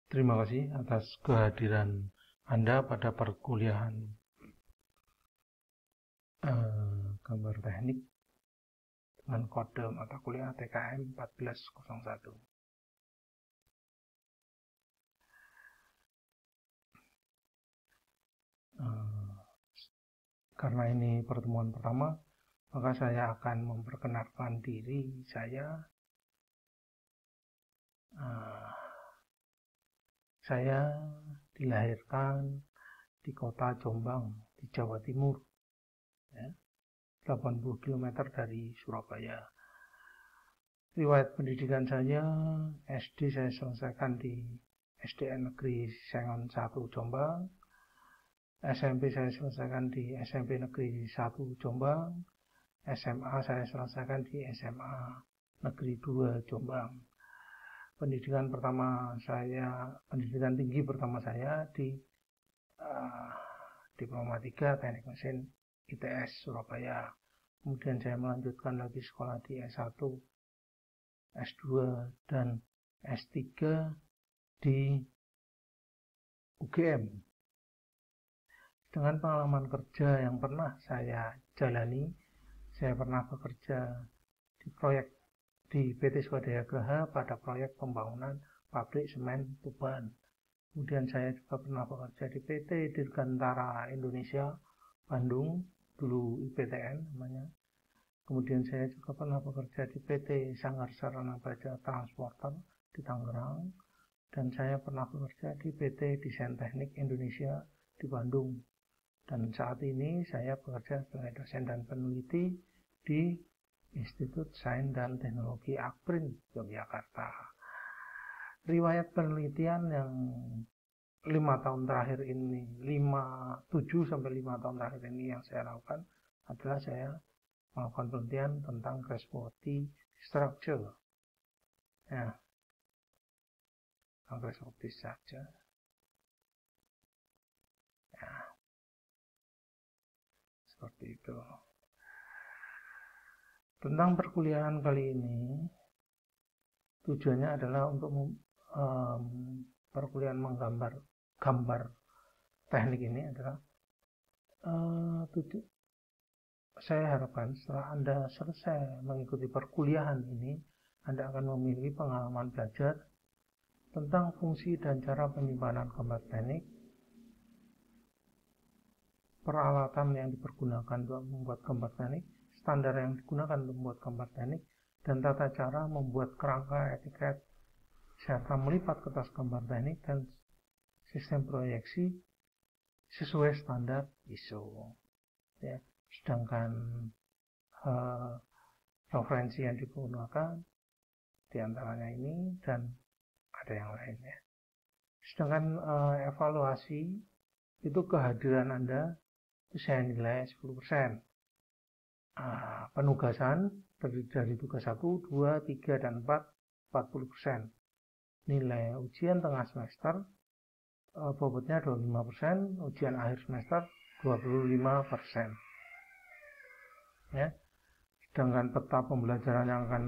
Terima kasih atas kehadiran Anda pada perkuliahan gambar teknik dengan kode mata kuliah TKM 1401. Karena ini pertemuan pertama, maka saya akan memperkenalkan diri saya. Saya dilahirkan di kota Jombang, di Jawa Timur, 80 km dari Surabaya. Riwayat pendidikan saya, SD saya selesaikan di SDN Negeri Sengon 1 Jombang, SMP saya selesaikan di SMP Negeri 1 Jombang, SMA saya selesaikan di SMA Negeri 2 Jombang. Pendidikan tinggi pertama saya di Diploma 3 Teknik Mesin ITS Surabaya. Kemudian saya melanjutkan lagi sekolah di S1, S2, dan S3 di UGM. Dengan pengalaman kerja yang pernah saya jalani, saya pernah bekerja di proyek di PT Swadaya Graha pada proyek pembangunan pabrik semen Tuban. Kemudian saya juga pernah bekerja di PT Dirgantara Indonesia Bandung, dulu IPTN namanya. Kemudian saya juga pernah bekerja di PT Sanggar Sarana Baja Transporter di Tangerang, dan saya pernah bekerja di PT Desain Teknik Indonesia di Bandung. Dan saat ini saya bekerja sebagai dosen dan peneliti di Institut Sains dan Teknologi Akprin, Yogyakarta. Riwayat penelitian yang 7 sampai 5 tahun terakhir ini yang saya lakukan adalah saya melakukan penelitian tentang crashworthy structure. Ya, tentang crashworthy structure. Ya, seperti itu. Tentang perkuliahan kali ini, tujuannya adalah untuk perkuliahan menggambar teknik ini adalah saya harapkan setelah Anda selesai mengikuti perkuliahan ini, Anda akan memiliki pengalaman belajar tentang fungsi dan cara penyimpanan gambar teknik, peralatan yang dipergunakan untuk membuat gambar teknik, standar yang digunakan untuk membuat gambar teknik, dan tata cara membuat kerangka etiket serta melipat kertas gambar teknik dan sistem proyeksi sesuai standar ISO. Ya, sedangkan referensi yang digunakan diantaranya ini dan ada yang lainnya. Sedangkan evaluasi itu kehadiran Anda itu saya nilai 10%. Penugasan terdiri dari tugas 1, 2, 3, dan 4, 40%. Nilai ujian tengah semester bobotnya 25%, ujian akhir semester 25%. Ya. Sedangkan peta pembelajaran yang akan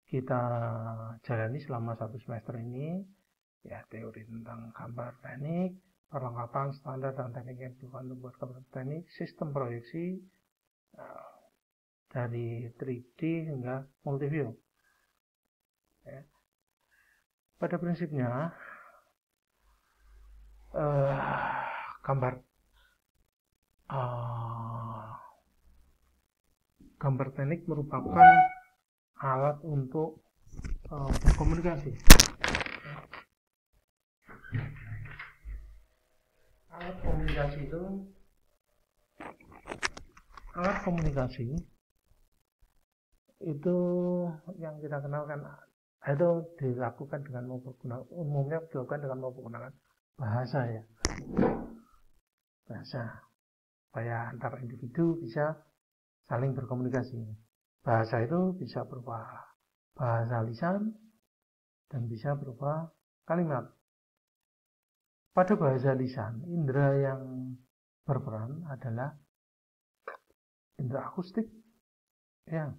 kita jalani selama 1 semester ini, ya, teori tentang gambar teknik, perlengkapan standar dan teknik yang dibutuhkan untuk gambar teknik, sistem proyeksi dari 3D hingga multiview. Ya. Pada prinsipnya gambar teknik merupakan alat untuk berkomunikasi. Alat komunikasi itu yang kita kenalkan itu dilakukan dengan umumnya dilakukan dengan menggunakan bahasa, ya, bahasa supaya antar individu bisa saling berkomunikasi. Bahasa itu bisa berupa bahasa lisan dan bisa berupa kalimat. Pada bahasa lisan, indera yang berperan adalah indera akustik, ya.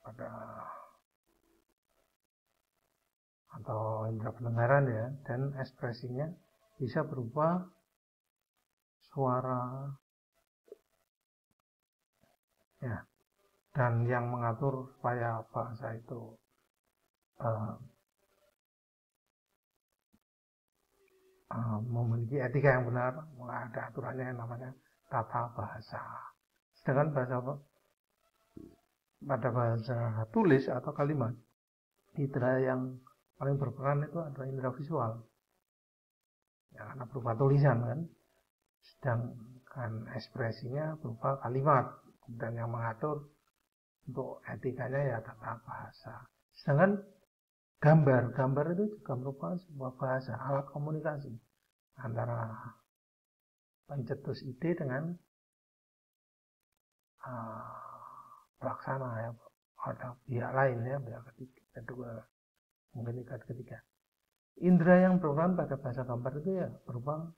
Pada atau indera pendengaran ya, dan ekspresinya bisa berupa suara ya, dan yang mengatur supaya bahasa itu memiliki etika yang benar, ada aturannya yang namanya tata bahasa. Sedangkan pada bahasa tulis atau kalimat, indera yang paling berperan itu adalah indera visual, ya, karena berupa tulisan kan. Sedangkan ekspresinya berupa kalimat, dan yang mengatur untuk etikanya ya tata bahasa. Sedangkan gambar itu juga merupakan sebuah bahasa, alat komunikasi antara pencetus ide dengan pelaksana ya, ada pihak lain ya, pihak kedua, mungkin pihak ketiga. Indera yang berperan pada bahasa gambar itu ya berupa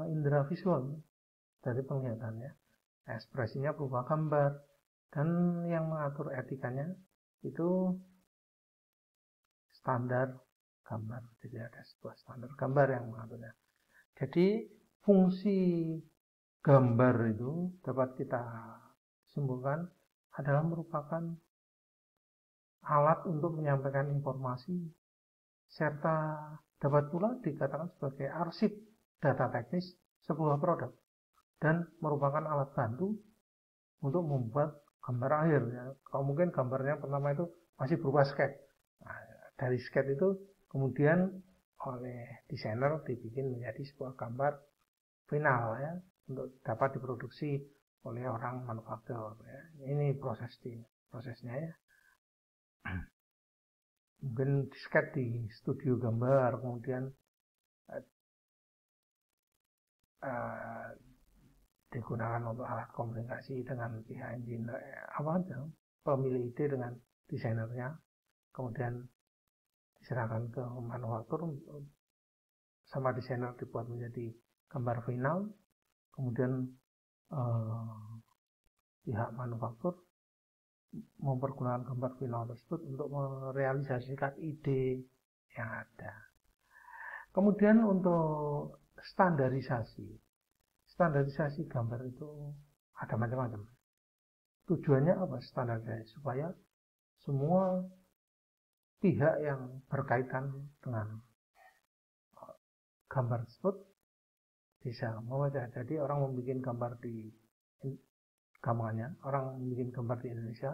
indera visual dari penglihatannya, ekspresinya berupa gambar, dan yang mengatur etikanya itu standar gambar. Jadi ada sebuah standar gambar yang mengaturnya. Jadi fungsi gambar itu dapat kita simpulkan adalah merupakan alat untuk menyampaikan informasi, serta dapat pula dikatakan sebagai arsip data teknis sebuah produk, dan merupakan alat bantu untuk membuat gambar akhir ya. Kalau mungkin gambarnya pertama itu masih berupa sketch. Nah, dari sketch itu kemudian oleh desainer dibikin menjadi sebuah gambar final ya, untuk dapat diproduksi oleh orang manufaktur ya. Ini prosesnya ya. Mungkin sketch di studio gambar, kemudian digunakan untuk alat komunikasi dengan pihak engineer, pemilik ide dengan desainernya, kemudian diserahkan ke manufaktur sama desainer, dibuat menjadi gambar final, kemudian pihak manufaktur mempergunakan gambar final tersebut untuk merealisasikan ide yang ada. Kemudian untuk standarisasi gambar itu ada macam-macam. Tujuannya apa standarisasi? Supaya semua pihak yang berkaitan dengan gambar tersebut bisa membaca. Jadi orang membuat gambar di gambarnya, orang membuat gambar di Indonesia,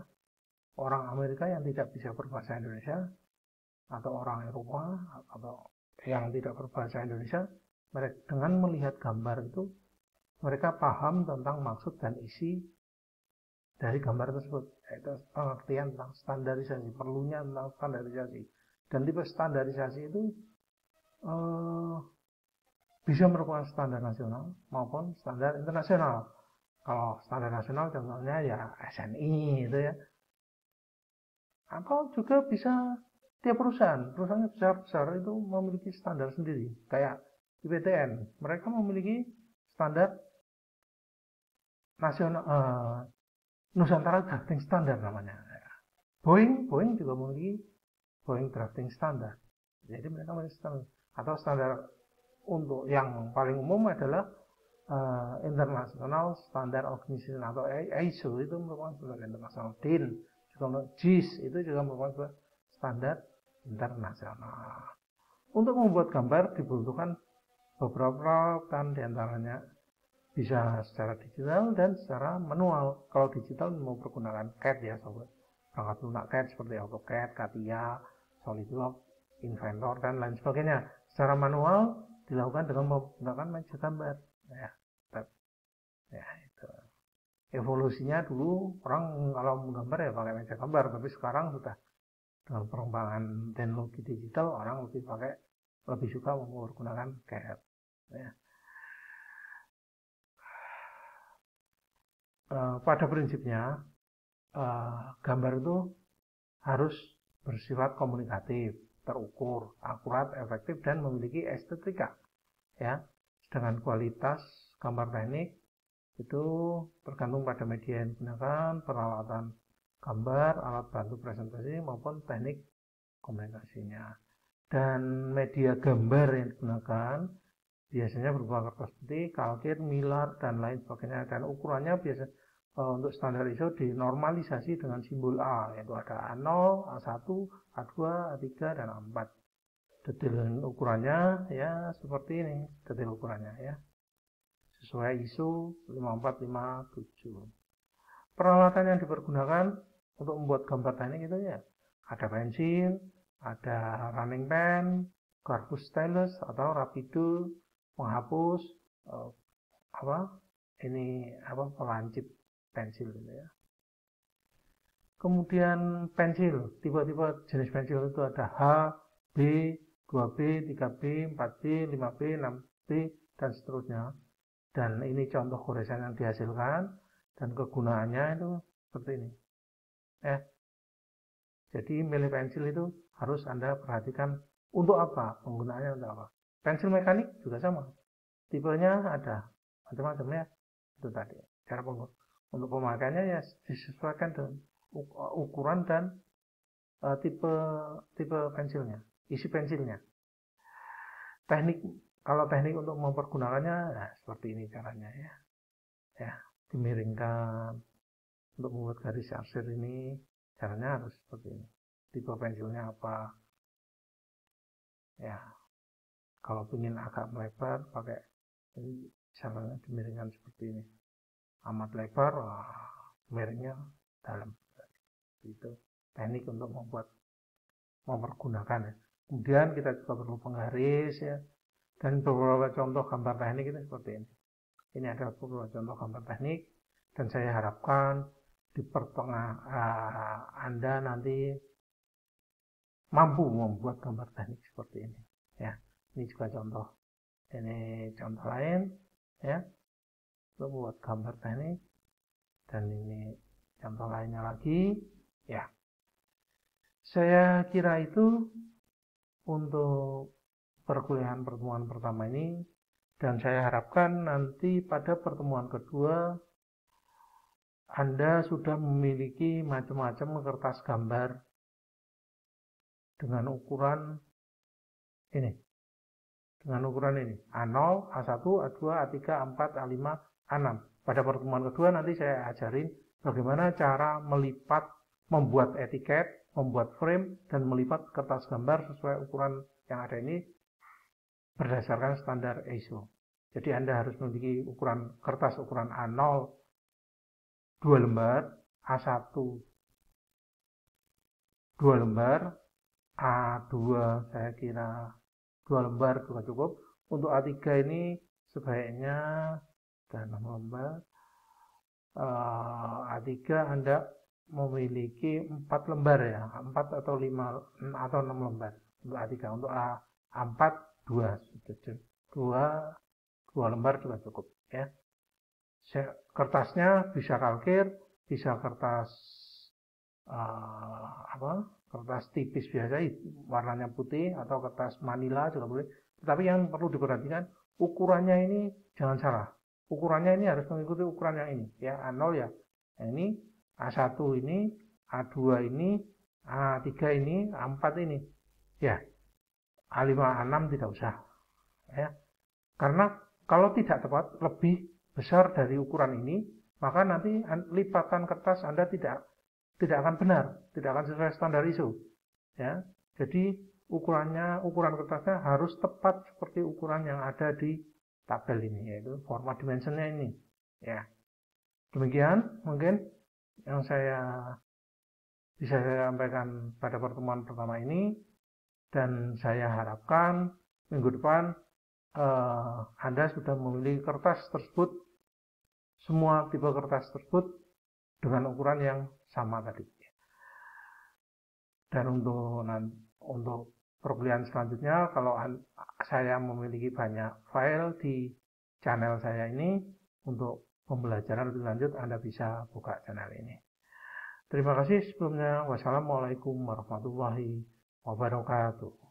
orang Amerika yang tidak bisa berbahasa Indonesia, atau orang Eropa atau yang tidak berbahasa Indonesia, mereka dengan melihat gambar itu mereka paham tentang maksud dan isi dari gambar tersebut, yaitu pengertian tentang standarisasi, perlunya tentang standarisasi. Dan tipe standarisasi itu bisa merupakan standar nasional maupun standar internasional. Kalau standar nasional contohnya ya SNI itu ya. Atau juga bisa tiap perusahaan besar-besar itu memiliki standar sendiri. Kayak IPTN, mereka memiliki standar nasional, Nusantara Drafting Standard namanya. Boeing juga memiliki Boeing Drafting Standard. Jadi mereka memiliki standar. Atau standar untuk yang paling umum adalah International Standard Organization atau ISO, itu merupakan standar internasional. DIN juga, JIS itu juga merupakan standar internasional. Untuk membuat gambar dibutuhkan beberapa peralatan, diantaranya bisa secara digital dan secara manual. Kalau digital mempergunakan CAD ya sobat, perangkat lunak CAD seperti AutoCAD, CATIA, SolidWorks, Inventor dan lain sebagainya. Secara manual dilakukan dengan menggunakan meja gambar. Ya itu. Evolusinya dulu orang kalau menggambar ya pakai meja gambar, tapi sekarang sudah dengan perkembangan teknologi digital orang lebih suka menggunakan CAD. Ya. Pada prinsipnya gambar itu harus bersifat komunikatif, terukur, akurat, efektif, dan memiliki estetika. Ya, sedangkan kualitas gambar teknik itu tergantung pada media yang digunakan, peralatan gambar, alat bantu presentasi maupun teknik komunikasinya. Dan media gambar yang digunakan biasanya berupa kertas putih, kalkir, mylar, dan lain sebagainya. Dan ukurannya biasa untuk standar ISO dinormalisasi dengan simbol A, yaitu ada A0, A1, A2, A3, dan A4. Detail ukurannya ya seperti ini, detail ukurannya ya. Sesuai ISO 5457. Peralatan yang dipergunakan untuk membuat gambar teknik itu ya ada pensil, ada running pen, garbus stylus atau rapido, penghapus, pelancip pensil gitu ya. Kemudian pensil, tipe-tipe jenis pensil itu ada H, B, 2B, 3B, 4B, 5B, 6B, dan seterusnya. Dan ini contoh goresan yang dihasilkan dan kegunaannya itu seperti ini. Jadi milih pensil itu harus Anda perhatikan untuk apa, penggunaannya untuk apa. Pensil mekanik juga sama. Tipenya ada macam-macam ya. Itu tadi. Cara untuk pemakaiannya ya disesuaikan dengan ukuran dan tipe pensilnya, isi pensilnya. Kalau teknik untuk mempergunakannya nah, seperti ini caranya ya. Ya, dimiringkan untuk membuat garis arsir ini. Caranya harus seperti ini. Tipe pensilnya apa? Ya, kalau ingin agak melebar, pakai ini caranya dimiringkan seperti ini. Amat lebar, miringnya dalam. Itu teknik untuk mempergunakan. Ya. Kemudian kita juga perlu penggaris ya. Dan beberapa contoh gambar teknik itu seperti ini. Ini adalah beberapa contoh gambar teknik. Dan saya harapkan di Anda nanti mampu membuat gambar teknik seperti ini ya. Ini juga contoh, ini contoh lain ya untuk membuat gambar teknik, dan ini contoh lainnya lagi ya. Saya kira itu untuk perkuliahan pertemuan pertama ini, dan saya harapkan nanti pada pertemuan kedua Anda sudah memiliki macam-macam kertas gambar dengan ukuran ini. Dengan ukuran ini. A0, A1, A2, A3, A4, A5, A6. Pada pertemuan kedua nanti saya ajarin bagaimana cara melipat, membuat etiket, membuat frame, dan melipat kertas gambar sesuai ukuran yang ada ini berdasarkan standar ISO. Jadi Anda harus memiliki ukuran kertas ukuran A0 2 lembar, A1 2 lembar, A2 saya kira 2 lembar juga cukup. Untuk A3 ini sebaiknya 6 lembar. A3 Anda memiliki 4 lembar ya, 4 atau 5 atau 6 lembar untuk A3. Untuk A4 2 lembar juga cukup ya. Kertasnya bisa kalkir, bisa kertas kertas tipis biasa warnanya putih, atau kertas manila juga boleh. Tetapi yang perlu diperhatikan ukurannya ini jangan salah. Ukurannya ini harus mengikuti ukuran yang ini ya, A0 ya. Nah, ini A1 ini, A2 ini, A3 ini, A4 ini. Ya. A5, A6 tidak usah. Ya. Karena kalau tidak tepat lebih besar dari ukuran ini, maka nanti lipatan kertas Anda tidak akan benar, tidak akan sesuai standar ISO. Ya, jadi ukuran kertasnya harus tepat seperti ukuran yang ada di tabel ini, yaitu format dimensionnya ini. Ya, demikian mungkin yang bisa saya sampaikan pada pertemuan pertama ini, dan saya harapkan minggu depan Anda sudah memiliki kertas tersebut, semua tipe kertas tersebut dengan ukuran yang sama tadi. Dan untuk perkuliahan selanjutnya, kalau saya memiliki banyak file di channel saya ini, untuk pembelajaran lebih lanjut Anda bisa buka channel ini. Terima kasih sebelumnya. Wassalamualaikum warahmatullahi wabarakatuh.